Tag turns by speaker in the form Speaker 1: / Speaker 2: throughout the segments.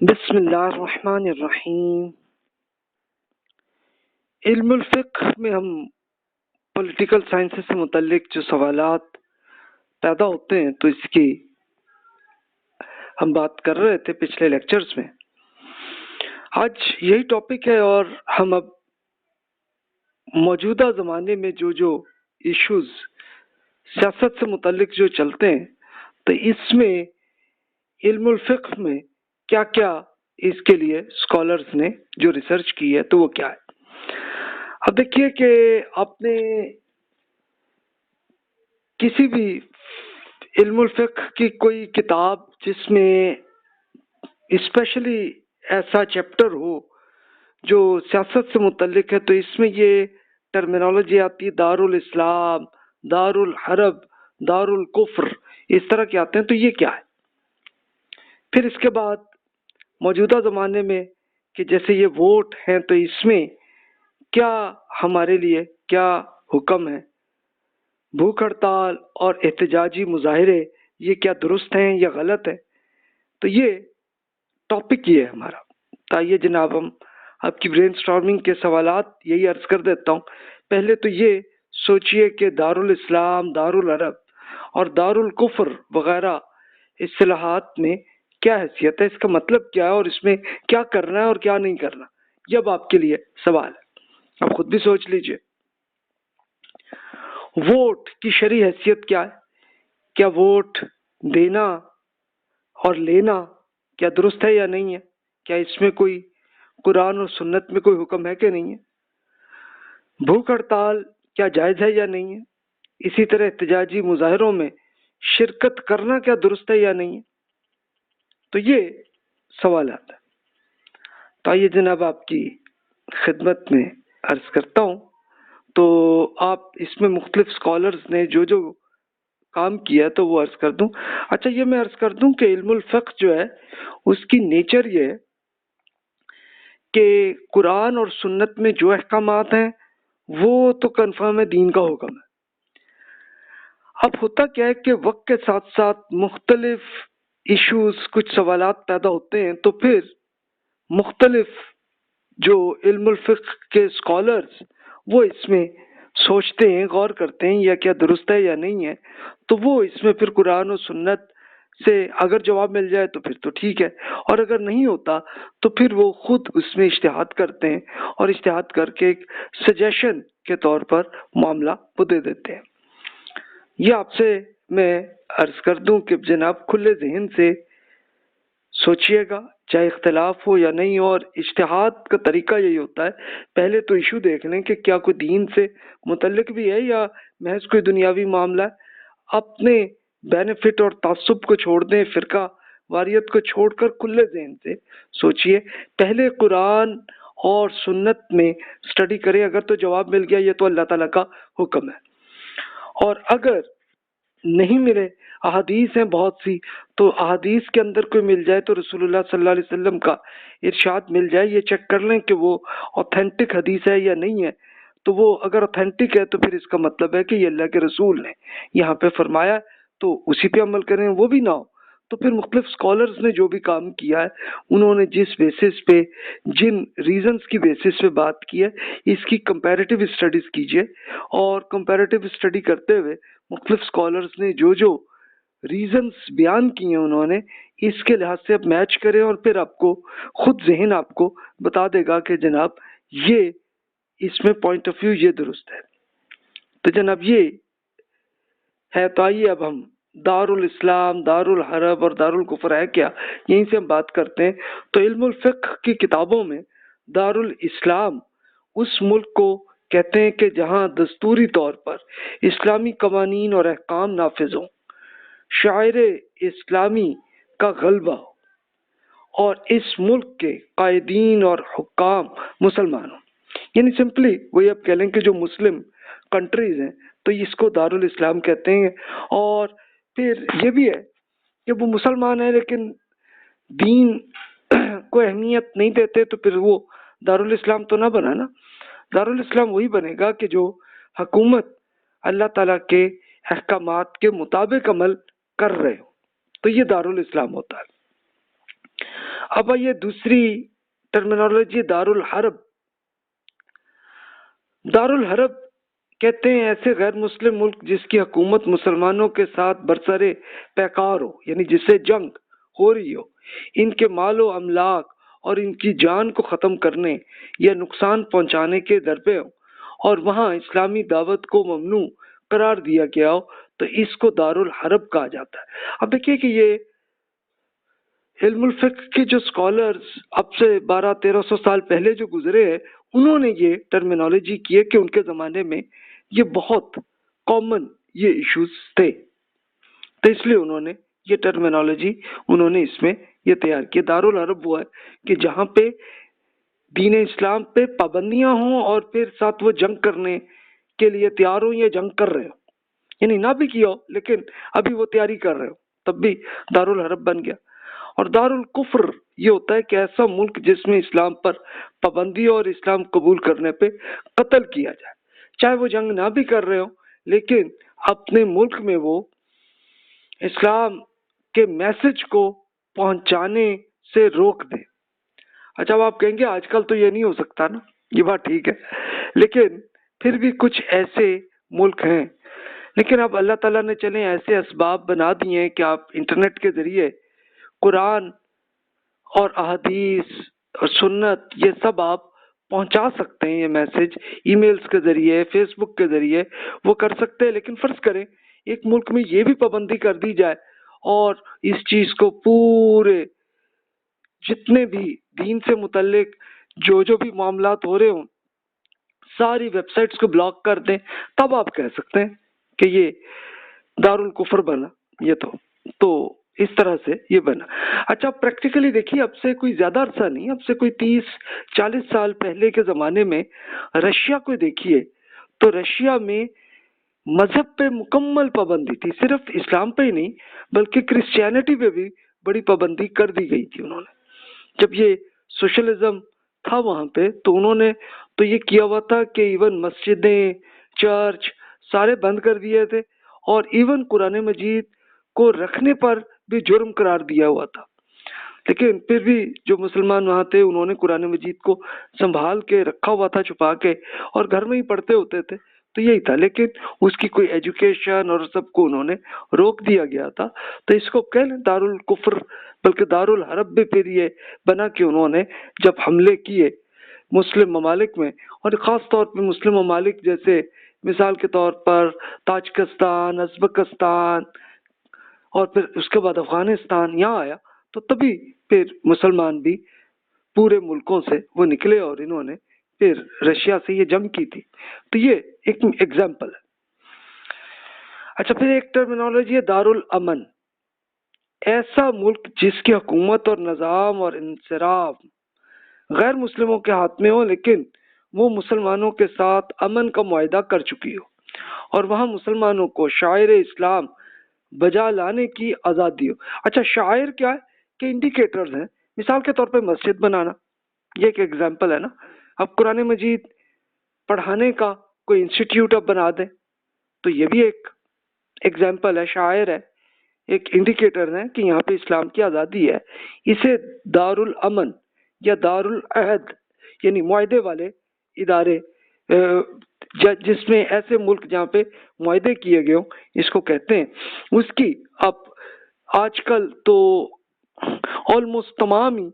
Speaker 1: بسم اللہ الرحمن الرحیم۔ علم الفقہ میں ہم پولیٹیکل سائنس سے متعلق جو سوالات پیدا ہوتے ہیں تو اس کی ہم بات کر رہے تھے پچھلے لیکچرز میں۔ آج یہی ٹاپک ہے اور ہم اب موجودہ زمانے میں جو ایشوز سیاست سے متعلق جو چلتے ہیں تو اس میں علم الفقہ میں کیا کیا اس کے لیے اسکالرز نے جو ریسرچ کی ہے تو وہ کیا ہے۔ اب دیکھیے کہ آپ نے کسی بھی علم الفقہ کی کوئی کتاب جس میں اسپیشلی ایسا چیپٹر ہو جو سیاست سے متعلق ہے تو اس میں یہ ٹرمینالوجی آتی ہے دار الاسلام، دار الحرب، دار الکفر، اس طرح کے آتے ہیں تو یہ کیا ہے۔ پھر اس کے بعد موجودہ زمانے میں کہ جیسے یہ ووٹ ہیں تو اس میں کیا ہمارے لیے کیا حکم ہے، بھوک ہڑتال اور احتجاجی مظاہرے یہ کیا درست ہیں یا غلط ہے۔ تو یہ ٹاپک یہ ہے ہمارا۔ تائیے جناب ہم آپ کی برین سٹارمنگ کے سوالات یہی عرض کر دیتا ہوں۔ پہلے تو یہ سوچئے کہ دار الاسلام، دار العرب اور دار الکفر وغیرہ اصطلاحات میں کیا حیثیت ہے، اس کا مطلب کیا ہے اور اس میں کیا کرنا ہے اور کیا نہیں کرنا۔ یہ اب آپ کے لیے سوال ہے، آپ خود بھی سوچ لیجئے۔ ووٹ کی شرعی حیثیت کیا ہے؟ کیا ووٹ دینا اور لینا کیا درست ہے یا نہیں ہے؟ کیا اس میں کوئی قرآن اور سنت میں کوئی حکم ہے کہ نہیں ہے؟ بھوک ہڑتال کیا جائز ہے یا نہیں ہے؟ اسی طرح احتجاجی مظاہروں میں شرکت کرنا کیا درست ہے یا نہیں ہے؟ تو یہ سوالات ہیں۔ تو آئیے جناب آپ کی خدمت میں عرض کرتا ہوں۔ تو آپ اس میں مختلف اسکالرز نے جو کام کیا تو وہ عرض کر دوں۔ اچھا یہ میں عرض کر دوں کہ علم الفقہ جو ہے اس کی نیچر یہ ہے کہ قرآن اور سنت میں جو احکامات ہیں وہ تو کنفرم ہے دین کا حکم ہے۔ اب ہوتا کیا ہے کہ وقت کے ساتھ ساتھ مختلف ایشوز کچھ سوالات پیدا ہوتے ہیں تو پھر مختلف جو علم الفقہ کے اسکالرز وہ اس میں سوچتے ہیں، غور کرتے ہیں یا کیا درست ہے یا نہیں ہے، تو وہ اس میں پھر قرآن و سنت سے اگر جواب مل جائے تو پھر تو ٹھیک ہے، اور اگر نہیں ہوتا تو پھر وہ خود اس میں اجتہاد کرتے ہیں اور اجتہاد کر کے ایک سجیشن کے طور پر معاملہ وہ دے دیتے ہیں۔ یہ آپ سے میں عرض کر دوں کہ جناب کھلے ذہن سے سوچئے گا، چاہے اختلاف ہو یا نہیں ہو، اور اجتہاد کا طریقہ یہی ہوتا ہے پہلے تو ایشو دیکھ لیں کہ کیا کوئی دین سے متعلق بھی ہے یا محض کوئی دنیاوی معاملہ ہے۔ اپنے بینیفٹ اور تعصب کو چھوڑ دیں، فرقہ واریت کو چھوڑ کر کھلے ذہن سے سوچئے، پہلے قرآن اور سنت میں سٹڈی کریں، اگر تو جواب مل گیا یہ تو اللہ تعالیٰ کا حکم ہے، اور اگر نہیں ملے احادیث ہیں بہت سی تو احادیث کے اندر کوئی مل جائے تو رسول اللہ صلی اللہ علیہ وسلم کا ارشاد مل جائے، یہ چیک کر لیں کہ وہ اوتھینٹک حدیث ہے یا نہیں ہے۔ تو وہ اگر اوتھینٹک ہے تو پھر اس کا مطلب ہے کہ یہ اللہ کے رسول نے یہاں پہ فرمایا تو اسی پہ عمل کریں، وہ بھی نہ ہو تو پھر مختلف اسکالرز نے جو بھی کام کیا ہے انہوں نے جس بیسس پہ جن ریزنز کی بیسس پہ بات کی ہے اس کی کمپیریٹیو اسٹڈیز کیجئے، اور کمپیریٹیو اسٹڈی کرتے ہوئے مختلف اسکالرز نے جو ریزنز بیان کیے ہیں انہوں نے اس کے لحاظ سے اب میچ کریں، اور پھر آپ کو خود ذہن آپ کو بتا دے گا کہ جناب یہ اس میں پوائنٹ آف ویو یہ درست ہے۔ تو جناب یہ ہے، تو آئیے اب ہم دار الاسلام، دار الحرب اور دار الکفر ہے کیا، یہیں سے ہم بات کرتے ہیں۔ تو علم الفقہ کی کتابوں میں دار الاسلام اس ملک کو کہتے ہیں کہ جہاں دستوری طور پر اسلامی قوانین اور احکام نافذ ہوں، شاعر اسلامی کا غلبہ ہو اور اس ملک کے قائدین اور حکام مسلمان ہوں۔ یعنی سمپلی وہی آپ کہہ لیں کہ جو مسلم کنٹریز ہیں تو اس کو دار الاسلام کہتے ہیں، اور پھر یہ بھی ہے کہ وہ مسلمان ہیں لیکن دین کو اہمیت نہیں دیتے تو پھر وہ دار الاسلام تو نہ بنا نا۔ دار الاسلام وہی بنے گا کہ جو حکومت اللہ تعالیٰ کے احکامات کے مطابق عمل کر رہے ہو، تو یہ دار الاسلام ہوتا ہے۔ اب آئیے دوسری ٹرمینالوجی دارالحرب. دارالحرب کہتے ہیں ایسے غیر مسلم ملک جس کی حکومت مسلمانوں کے ساتھ برسر پیکار ہو، یعنی جس سے جنگ ہو رہی ہو، ان کے مال و املاک اور ان کی جان کو ختم کرنے یا نقصان پہنچانے کے درپے ہو، اور وہاں اسلامی دعوت کو ممنوع قرار دیا گیا ہو، تو اس کو دارالحرب کہا جاتا ہے. اب دیکھیے کہ یہ علم الفقہ کے جو اسکالرز اب سے 1200-1300 سال پہلے جو گزرے ہیں، انہوں نے یہ ٹرمینالوجی کی ہے کہ ان کے زمانے میں یہ بہت کامن یہ ایشوز تھے، تو اس لیے انہوں نے یہ ٹرمینالوجی انہوں نے اس میں یہ تیار کی. دارالحرب وہ ہے کہ جہاں پہ دین اسلام پہ پابندیاں ہوں اور پھر ساتھ وہ جنگ کرنے کے لیے تیار ہوں یا جنگ کر رہے ہو، یعنی نہ بھی کیا ہو لیکن ابھی وہ تیاری کر رہے ہو، تب بھی دارالحرب بن گیا. اور دارالکفر یہ ہوتا ہے کہ ایسا ملک جس میں اسلام پر پابندی اور اسلام قبول کرنے پہ قتل کیا جائے، چاہے وہ جنگ نہ بھی کر رہے ہو لیکن اپنے ملک میں وہ اسلام کے میسج کو پہنچانے سے روک دیں. اچھا اب آپ کہیں گے آج کل تو یہ نہیں ہو سکتا نا، یہ بات ٹھیک ہے، لیکن پھر بھی کچھ ایسے ملک ہیں. لیکن اب اللہ تعالیٰ نے چلیں ایسے اسباب بنا دیے ہیں کہ آپ انٹرنیٹ کے ذریعے قرآن اور احادیث اور سنت یہ سب آپ پہنچا سکتے ہیں. یہ میسج ای میلز کے ذریعے، فیس بک کے ذریعے وہ کر سکتے ہیں. لیکن فرض کریں ایک ملک میں یہ بھی پابندی کر دی جائے اور اس چیز کو پورے جتنے بھی دین سے متعلق جو بھی معاملات ہو رہے ہوں ساری ویب سائٹس کو بلاک کر دیں، تب آپ کہہ سکتے ہیں کہ یہ دارالکفر بنا. یہ تو اس طرح سے یہ بنا. اچھا پریکٹیکلی دیکھیے اب سے کوئی زیادہ عرصہ نہیں، اب سے کوئی 30-40 سال پہلے کے زمانے میں رشیا کو دیکھیے تو رشیا میں مذہب پہ مکمل پابندی تھی، صرف اسلام پہ ہی نہیں بلکہ کرسچینٹی پہ بھی بڑی پابندی کر دی گئی تھی. انہوں نے جب یہ سوشلزم تھا وہاں پہ تو انہوں نے تو یہ کیا ہوا تھا کہ ایون مسجدیں، چرچ سارے بند کر دیے تھے، اور ایون قرآن مجید کو رکھنے پر بھی جرم قرار دیا ہوا تھا. لیکن پھر بھی جو مسلمان وہاں تھے انہوں نے قرآن مجید کو سنبھال کے رکھا ہوا تھا چھپا کے، اور گھر میں ہی پڑھتے ہوتے تھے، تو یہی تھا. لیکن اس کی کوئی ایجوکیشن اور سب کو انہوں نے روک دیا گیا تھا. تو اس کو کہہ لیں دارالکفر، بلکہ دارالحرب بھی پھر یہ بنا کہ انہوں نے جب حملے کیے مسلم ممالک میں، اور خاص طور پہ مسلم ممالک جیسے مثال کے طور پر تاجکستان، ازبکستان اور پھر اس کے بعد افغانستان یہاں آیا، تو تبھی پھر مسلمان بھی پورے ملکوں سے وہ نکلے اور انہوں نے پھر رشیا سے یہ جنگ کی تھی. تو یہ ایک ایگزامپل ہے. اچھا پھر ایک ٹرمینالوجی ہے دارالامن، ایسا ملک جس کی حکومت اور نظام اور انصراف غیر مسلموں کے ہاتھ میں ہو لیکن وہ مسلمانوں کے ساتھ امن کا معاہدہ کر چکی ہو، اور وہاں مسلمانوں کو شاعر اسلام بجا لانے کی آزادی ہو. اچھا شاعر کیا ہے کہ انڈیکیٹرز ہیں، مثال کے طور پہ مسجد بنانا یہ ایک ایگزامپل ہے نا. اب قرآن مجید پڑھانے کا کوئی انسٹیٹیوٹ اب بنا دیں تو یہ بھی ایک ایگزامپل ہے، شاعر ہے، ایک انڈیکیٹر ہے کہ یہاں پہ اسلام کی آزادی ہے. اسے دارالامن یا دارالعہد یعنی معاہدے والے ادارے جس میں ایسے ملک جہاں پہ معاہدے کیے گئے ہوں اس کو کہتے ہیں. اس کی اب آج کل تو آلموسٹ تمام ہی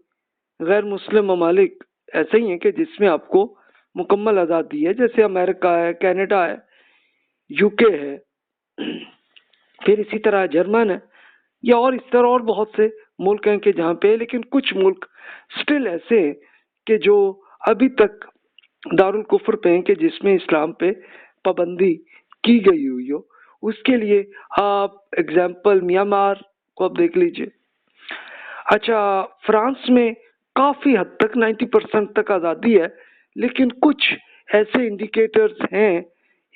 Speaker 1: غیر مسلم ممالک ایسے ہی ہیں کہ جس میں آپ کو مکمل آزادی ہے، جیسے امریکہ ہے، کینیڈا ہے، یو کے ہے، پھر اسی طرح جرمن ہے، یا اور اس طرح اور بہت سے ملک ہیں کہ جہاں پہ. لیکن کچھ ملک سٹل ایسے ہیں کہ جو ابھی تک دارالکفر پہ ہیں کہ جس میں اسلام پہ پابندی کی گئی ہوئی ہو. اس کے لیے آپ ایگزامپل میانمار کو آپ دیکھ لیجئے. اچھا فرانس میں کافی حد تک 90% تک آزادی ہے، لیکن کچھ ایسے انڈیکیٹرز ہیں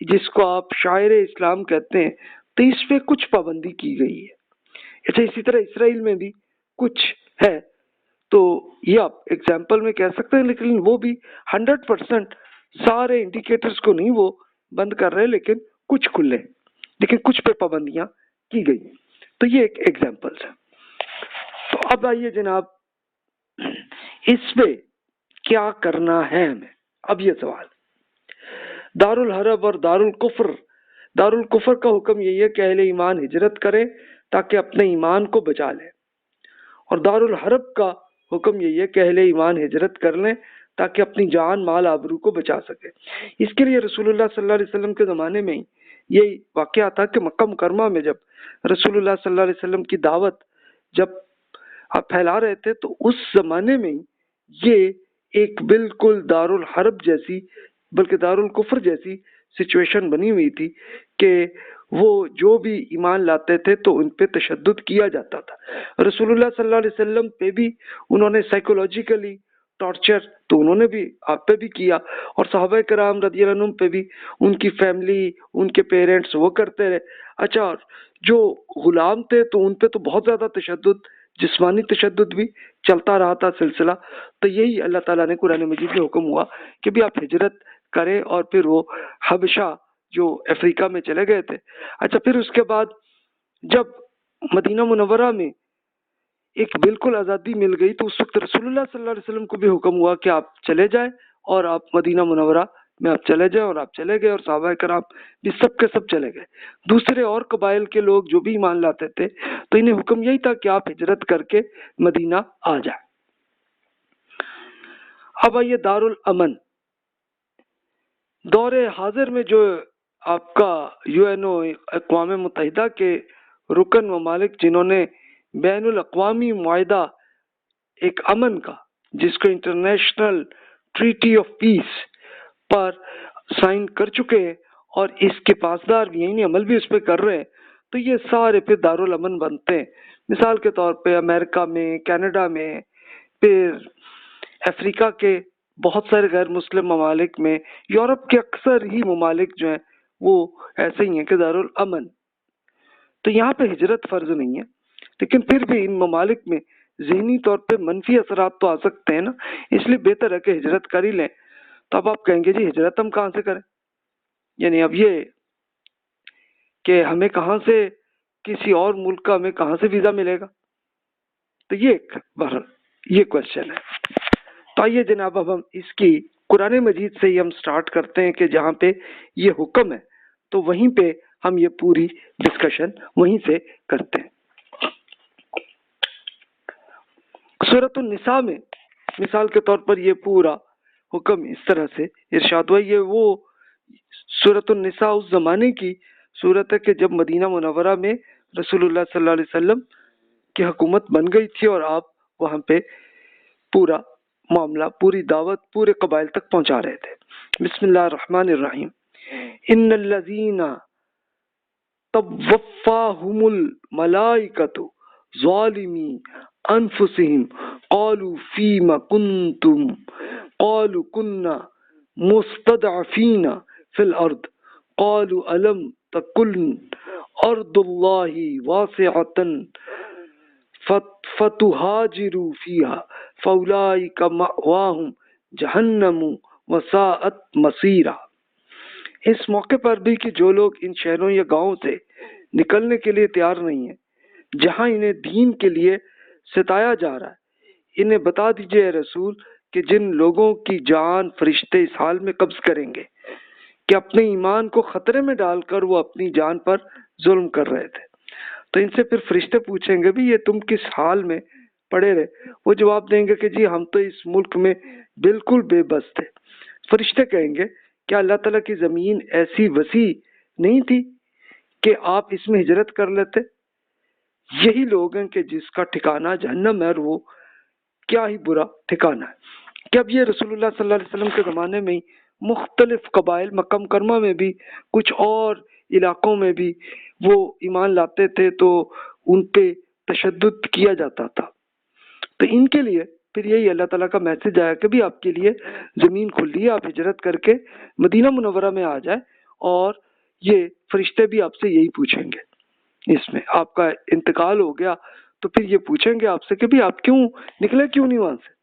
Speaker 1: جس کو آپ شاعر اسلام کہتے ہیں، تو اس پہ کچھ پابندی کی گئی ہے. اچھا اسی طرح اسرائیل میں بھی کچھ ہے، تو یہ آپ ایگزامپل میں کہہ سکتے ہیں، لیکن وہ بھی 100% سارے انڈیکیٹرز کو نہیں وہ بند کر رہے، لیکن کچھ کھلے، لیکن کچھ پہ پابندیاں کی گئی. تو یہ ایک ایگزامپل ہے. تو اب آئیے جناب اس میں کیا کرنا ہے ہمیں؟ اب یہ سوال، دارالحرب اور دارالکفر کا حکم یہی ہے کہ اہل ایمان ہجرت کریں تاکہ اپنے ایمان کو بچا لیں، اور دارالحرب کا حکم یہی ہے کہ اہل ایمان ہجرت کر لیں تاکہ اپنی جان مال آبرو کو بچا سکے۔ اس کے لیے رسول اللہ صلی اللہ علیہ وسلم کے زمانے میں ہی یہی واقعہ تھا کہ مکہ مکرمہ میں جب رسول اللہ صلی اللہ علیہ وسلم کی دعوت جب آپ پھیلا رہے تھے تو اس زمانے میں یہ ایک بالکل دارالحرب جیسی بلکہ دارالکفر جیسی سچویشن بنی ہوئی تھی کہ وہ جو بھی ایمان لاتے تھے تو ان پہ تشدد کیا جاتا تھا۔ رسول اللہ صلی اللہ علیہ وسلم پہ بھی انہوں نے سائیکولوجیکلی ٹارچر تو انہوں نے بھی آپ پہ بھی کیا، اور صحابہ کرام رضی اللہ عنہم پہ بھی، ان کی فیملی، ان کے پیرنٹس وہ کرتے رہے۔ اچھا، جو غلام تھے تو ان پہ تو بہت زیادہ تشدد، جسمانی تشدد بھی چلتا رہا تھا سلسلہ۔ تو یہی اللہ تعالیٰ نے قرآن مجید میں حکم ہوا کہ بھی آپ ہجرت کریں، اور پھر وہ حبشہ جو افریقہ میں چلے گئے تھے۔ اچھا، پھر اس کے بعد جب مدینہ منورہ میں ایک بالکل آزادی مل گئی تو اس وقت رسول اللہ صلی اللہ علیہ وسلم کو بھی حکم ہوا کہ آپ چلے جائیں، اور آپ مدینہ منورہ میں آپ چلے جائیں، اور آپ چلے گئے، اور صحابہ کرام بھی سب کے سب چلے گئے۔ دوسرے اور قبائل کے لوگ جو بھی ایمان لاتے تھے تو انہیں حکم یہی تھا کہ آپ ہجرت کر کے مدینہ آ جائیں۔ اب آئیے دارالامن۔ دور حاضر میں جو آپ کا UNO اقوام متحدہ کے رکن ممالک جنہوں نے بین الاقوامی معاہدہ ایک امن کا، جس کو انٹرنیشنل ٹریٹی آف پیس پر سائن کر چکے ہیں اور اس کے پاسدار بھی یعنی عمل بھی اس پہ کر رہے ہیں، تو یہ سارے پھر دارالامن بنتے ہیں۔ مثال کے طور پہ امریکہ میں، کینیڈا میں، پھر افریقہ کے بہت سارے غیر مسلم ممالک میں، یورپ کے اکثر ہی ممالک جو ہیں وہ ایسے ہی ہیں کہ دارالامن۔ تو یہاں پہ ہجرت فرض نہیں ہے، لیکن پھر بھی ان ممالک میں ذہنی طور پہ منفی اثرات تو آ سکتے ہیں نا، اس لیے بہتر ہے کہ ہجرت کر ہی لیں۔ تو اب آپ کہیں گے جی ہجرت ہم کہاں سے کریں؟ یعنی اب یہ کہ ہمیں کہاں سے، کسی اور ملک کا ہمیں کہاں سے ویزا ملے گا؟ تو یہ کوشچن ہے۔ تو آئیے جناب اب ہم اس کی قرآن مجید سے ہی ہم سٹارٹ کرتے ہیں کہ جہاں پہ یہ حکم ہے تو وہیں پہ ہم یہ پوری ڈسکشن وہیں سے کرتے ہیں۔ سورۃ النساء میں مثال کے طور پر یہ پورا حکم اس طرح سے ارشاد ہوا۔ یہ وہ سورۃ النساء اس زمانے کی صورت ہے کہ جب مدینہ منورہ میں رسول اللہ صلی اللہ علیہ وسلم کی حکومت بن گئی تھی اور آپ وہاں پہ پورا معاملہ، پوری دعوت پورے قبائل تک پہنچا رہے تھے۔ بسم اللہ الرحمن الرحیم۔ ان الذین توفاہم الملائکۃ ظالمی انفسہم قالوا فیم کنتم قالوا کنا مستضعفین فی الارض قالوا الم تکن ارض اللہ واسعۃ فتہاجروا فیہا فاولئک مأواہم جہنم وساءت مصیرا۔ اس موقع پر بھی کہ جو لوگ ان شہروں یا گاؤں سے نکلنے کے لیے تیار نہیں ہیں جہاں انہیں دین کے لیے ستایا جا رہا ہے، انہیں بتا دیجئے اے رسول کہ جن لوگوں کی جان فرشتے اس حال میں قبض کریں گے کہ اپنے ایمان کو خطرے میں ڈال کر وہ اپنی جان پر ظلم کر رہے تھے، تو ان سے پھر فرشتے پوچھیں گے بھی یہ تم کس حال میں پڑے رہے؟ وہ جواب دیں گے کہ جی ہم تو اس ملک میں بالکل بے بس تھے۔ فرشتے کہیں گے کیا اللہ تعالیٰ کی زمین ایسی وسیع نہیں تھی کہ آپ اس میں ہجرت کر لیتے؟ یہی لوگ ہیں کہ جس کا ٹھکانہ جہنم ہے، اور وہ کیا ہی برا ٹھکانہ ہے۔ کہ اب یہ رسول اللہ صلی اللہ علیہ وسلم کے زمانے میں ہی مختلف قبائل مکہ مکرمہ میں بھی کچھ اور علاقوں میں بھی وہ ایمان لاتے تھے تو ان پہ تشدد کیا جاتا تھا۔ تو ان کے لیے پھر یہی اللہ تعالیٰ کا میسج آیا کہ بھی آپ کے لیے زمین کھلی ہے، آپ ہجرت کر کے مدینہ منورہ میں آ جائیں، اور یہ فرشتے بھی آپ سے یہی پوچھیں گے۔ اس میں آپ کا انتقال ہو گیا تو پھر یہ پوچھیں گے آپ سے کہ بھی آپ کیوں نکلے، کیوں نہیں وہاں سے؟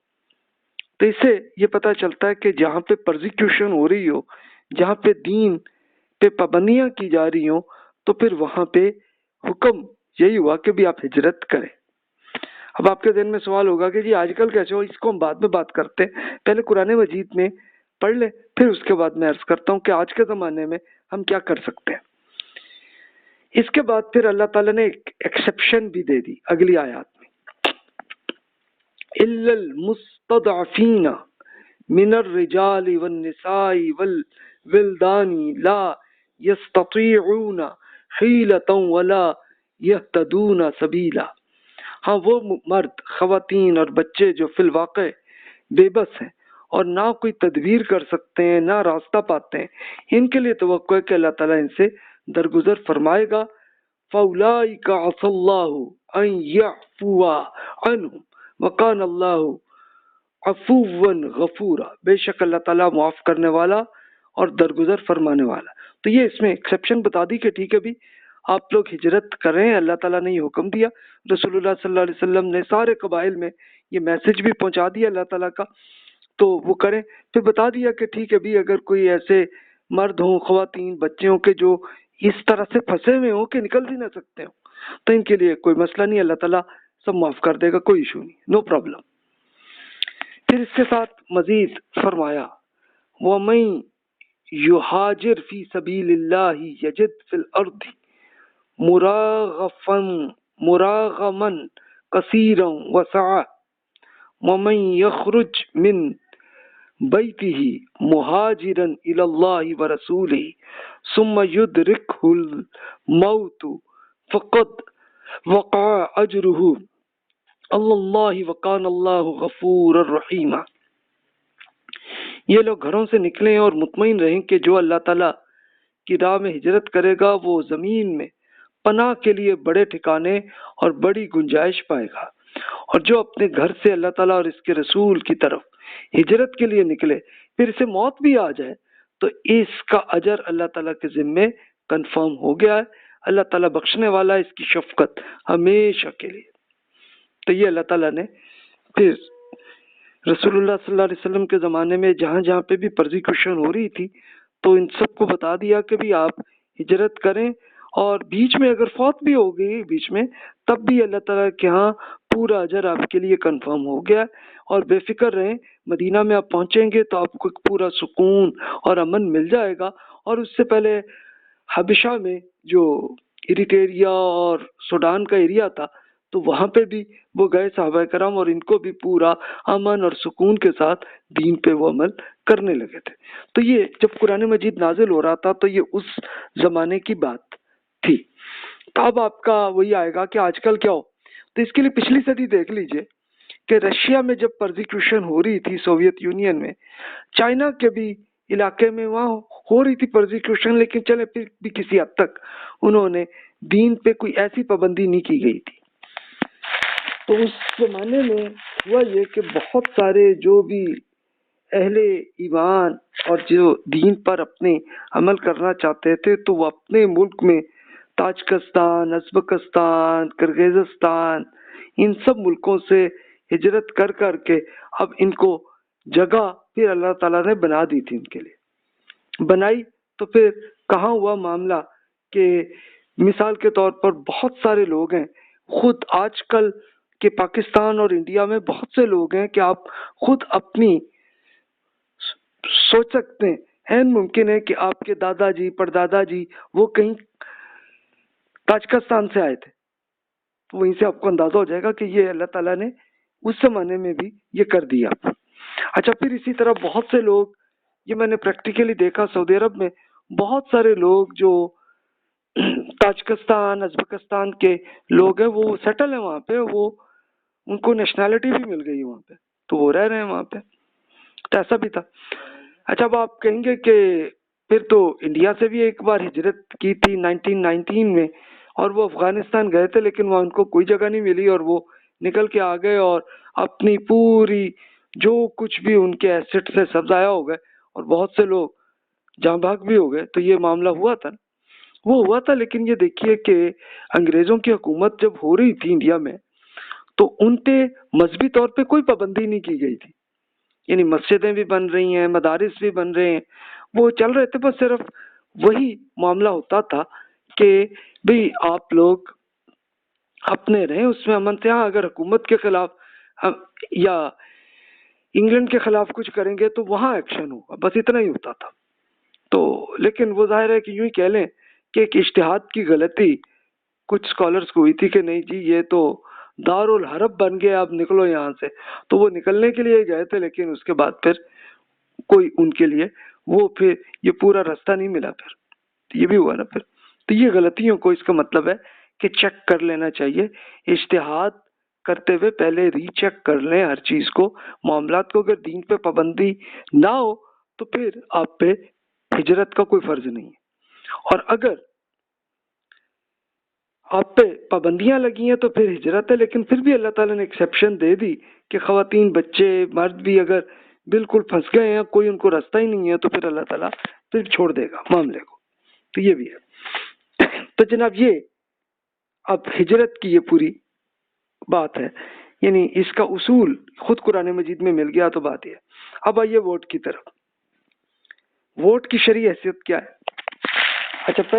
Speaker 1: تو اس سے یہ پتہ چلتا ہے کہ جہاں پہ پرزیکیوشن ہو رہی ہو، جہاں پہ دین پہ پابندیاں کی جا رہی ہوں، تو پھر وہاں پہ حکم یہی ہوا کہ بھی آپ ہجرت کریں۔ اب آپ کے ذہن میں سوال ہوگا کہ جی آج کل کیسے ہو، اس کو ہم بعد میں بات کرتے ہیں، پہلے قرآن مجید میں پڑھ لیں، پھر اس کے بعد میں عرض کرتا ہوں کہ آج کے زمانے میں ہم کیا کر سکتے ہیں۔ اس کے بعد پھر اللہ تعالیٰ نے ایک ایکسیپشن بھی دے دی اگلی آیات میں، الا المستضعفین من الرجال والنساء والولدان لا يستطيعون حیلۃ ولا يهتدون سبیلا۔ ہاں وہ مرد، خواتین اور بچے جو فی الواقع بے بس ہیں اور نہ کوئی تدبیر کر سکتے ہیں، نہ راستہ پاتے ہیں، ان کے لیے توقع ہے کہ اللہ تعالیٰ ان سے درگزر فرمائے گا۔ فَأُولَٰئِكَ عَسَى اللَّهُ أَن يَعْفُوَ عَنْهُمْ وَكَانَ اللَّهُ عَفُوًّا غَفُورًا، بے شک اللہ تعالیٰ معاف کرنے والا اور درگزر فرمانے والا۔ تو یہ اس میں ایکسیپشن بتا دی کہ ٹھیک ہے بھی آپ لوگ ہجرت کریں، اللہ تعالیٰ نے یہ حکم دیا، رسول اللہ صلی اللہ علیہ وسلم نے سارے قبائل میں یہ میسج بھی پہنچا دیا اللہ تعالیٰ کا، تو وہ کریں۔ پھر بتا دیا کہ ٹھیک ہے بھی اگر کوئی ایسے مرد ہوں، خواتین، بچے ہوں کہ جو اس طرح سے پھنسے ہوئے ہوں کہ نکل بھی نہ سکتے ہوں، تو ان کے لیے کوئی مسئلہ نہیں، اللہ تعالیٰ سب معاف کر دے گا، کوئی ایشو نہیں، نو پرابلم۔ پھر اس کے ساتھ مزید فرمایا وَمَن يُهَاجِرْ فِي سَبِيلِ اللَّهِ يَجِدْ فِي الْأَرْضِ مراغما كثيرا وسعة ومن يخرج من بيته مهاجرا إلى الله ورسوله ثم يدركه الموت فقد وقع أجره على الله وكان الله غفورا رحيما۔ یہ لوگ گھروں سے نکلیں اور مطمئن رہیں کہ جو اللہ تعالیٰ کی راہ میں ہجرت کرے گا وہ زمین میں پناہ کے لیے بڑے ٹھکانے اور بڑی گنجائش پائے گا، اور جو اپنے گھر سے اللہ تعالیٰ اور اس کے رسول کی طرف ہجرت کے لیے نکلے پھر اسے موت بھی آ جائے تو اس کا اجر اللہ تعالیٰ کے ذمے کنفرم ہو گیا ہے، اللہ تعالیٰ بخشنے والا، اس کی شفقت ہمیشہ کے لیے۔ تو یہ اللہ تعالیٰ نے پھر رسول اللہ صلی اللہ علیہ وسلم کے زمانے میں جہاں جہاں پہ بھی پرزیکیوشن ہو رہی تھی تو ان سب کو بتا دیا کہ بھی آپ ہجرت کریں، اور بیچ میں اگر فوت بھی ہو گئی بیچ میں تب بھی اللہ تعالیٰ کے ہاں پورا اجر آپ کے لیے کنفرم ہو گیا، اور بے فکر رہیں، مدینہ میں آپ پہنچیں گے تو آپ کو ایک پورا سکون اور امن مل جائے گا۔ اور اس سے پہلے حبشہ میں جو ایریٹریا اور سوڈان کا ایریا تھا تو وہاں پہ بھی وہ گئے صحابہ کرام، اور ان کو بھی پورا امن اور سکون کے ساتھ دین پہ وہ عمل کرنے لگے تھے۔ تو یہ جب قرآن مجید نازل ہو رہا تھا تو یہ اس زمانے کی بات تھی۔ تو اب آپ کا وہی آئے گا کہ آج کل کیا ہو، تو اس کے لیے پچھلی صدی دیکھ لیجئے کہ رشیا میں جب پرزیکیوشن ہو رہی تھی، سوویت یونین میں، چائنا کے بھی علاقے میں وہاں ہو رہی تھی پرزیکیوشن، لیکن چلے پھر بھی کسی حد تک انہوں نے دین پہ کوئی ایسی پابندی نہیں کی گئی تھی۔ تو اس زمانے میں ہوا یہ کہ بہت سارے جو بھی اہل ایمان اور جو دین پر اپنے عمل کرنا چاہتے تھے تو وہ اپنے ملک میں تاجکستان، ازبکستان، کرغیزستان، ان سب ملکوں سے ہجرت کر کر کے اب ان کو جگہ پھر اللہ تعالیٰ نے بنا دی تھی، ان کے لیے بنائی۔ تو پھر کہاں ہوا معاملہ کہ مثال کے طور پر بہت سارے لوگ ہیں، خود آج کل کہ پاکستان اور انڈیا میں بہت سے لوگ ہیں کہ آپ خود اپنی سوچ سکتے ہیں، ممکن ہے کہ آپ کے دادا جی، پردادا جی وہ کہیں تاجکستان سے آئے تھے، تو وہیں سے آپ کو اندازہ ہو جائے گا کہ یہ اللہ تعالیٰ نے اس زمانے میں بھی یہ کر دیا۔ اچھا، پھر اسی طرح بہت سے لوگ، یہ میں نے پریکٹیکلی دیکھا سعودی عرب میں بہت سارے لوگ جو تاجکستان، ازبکستان کے لوگ ہیں وہ سیٹل ہیں وہاں پہ، وہ ان کو نیشنلٹی بھی مل گئی وہاں پہ، تو وہ رہ رہے ہیں وہاں پہ، تو ایسا بھی تھا۔ اچھا، اب آپ کہیں گے کہ پھر تو انڈیا سے بھی ایک بار ہجرت کی تھی 1919 میں، اور وہ افغانستان گئے تھے لیکن وہاں ان کو کوئی جگہ نہیں ملی اور وہ نکل کے آ گئے اور اپنی پوری جو کچھ بھی ان کے ایسٹ سے سب ضائع ہو گئے، اور بہت سے لوگ جاں بھاگ بھی ہو گئے۔ تو یہ معاملہ ہوا تھا، وہ ہوا تھا، لیکن یہ دیکھیے کہ انگریزوں کی حکومت جب ہو رہی تھی انڈیا میں تو ان پہ مذہبی طور پہ کوئی پابندی نہیں کی گئی تھی، یعنی مسجدیں بھی بن رہی ہیں، مدارس بھی بن رہے ہیں، وہ چل رہے تھے، بس صرف وہی معاملہ ہوتا تھا کہ بھئی آپ لوگ اپنے رہیں اس میں امن سے. ہاں اگر حکومت کے خلاف یا انگلینڈ کے خلاف کچھ کریں گے تو وہاں ایکشن ہوگا, بس اتنا ہی ہوتا تھا. تو لیکن وہ ظاہر ہے کہ یوں ہی کہہ لیں کہ ایک اجتہاد کی غلطی کچھ اسکالرس کو ہوئی تھی کہ نہیں جی یہ تو دارالحرب بن گیا, اب نکلو یہاں سے. تو وہ نکلنے کے لیے گئے تھے, لیکن اس کے بعد پھر کوئی ان کے لیے وہ پھر یہ پورا راستہ نہیں ملا. پھر یہ بھی ہوا نا پھر. تو یہ غلطیوں کو اس کا مطلب ہے کہ چیک کر لینا چاہیے. اجتہاد کرتے ہوئے پہلے ری چیک کر لیں ہر چیز کو, معاملات کو. اگر دین پہ پابندی نہ ہو تو پھر آپ پہ ہجرت کا کوئی فرض نہیں ہے. اور اگر آپ پہ پابندیاں لگی ہیں تو پھر ہجرت ہے. لیکن پھر بھی اللہ تعالیٰ نے ایکسیپشن دے دی کہ خواتین, بچے, مرد بھی اگر بالکل پھنس گئے ہیں, کوئی ان کو راستہ ہی نہیں ہے, تو پھر اللہ تعالیٰ پھر چھوڑ دے گا معاملے کو. تو یہ بھی ہے. تو جناب یہ اب ہجرت کی یہ پوری بات ہے, یعنی اس کا اصول خود قرآن مجید میں مل گیا. تو بات یہ. اب آئیے ووٹ کی طرف. ووٹ کی شرعی حیثیت کیا ہے؟ اچھا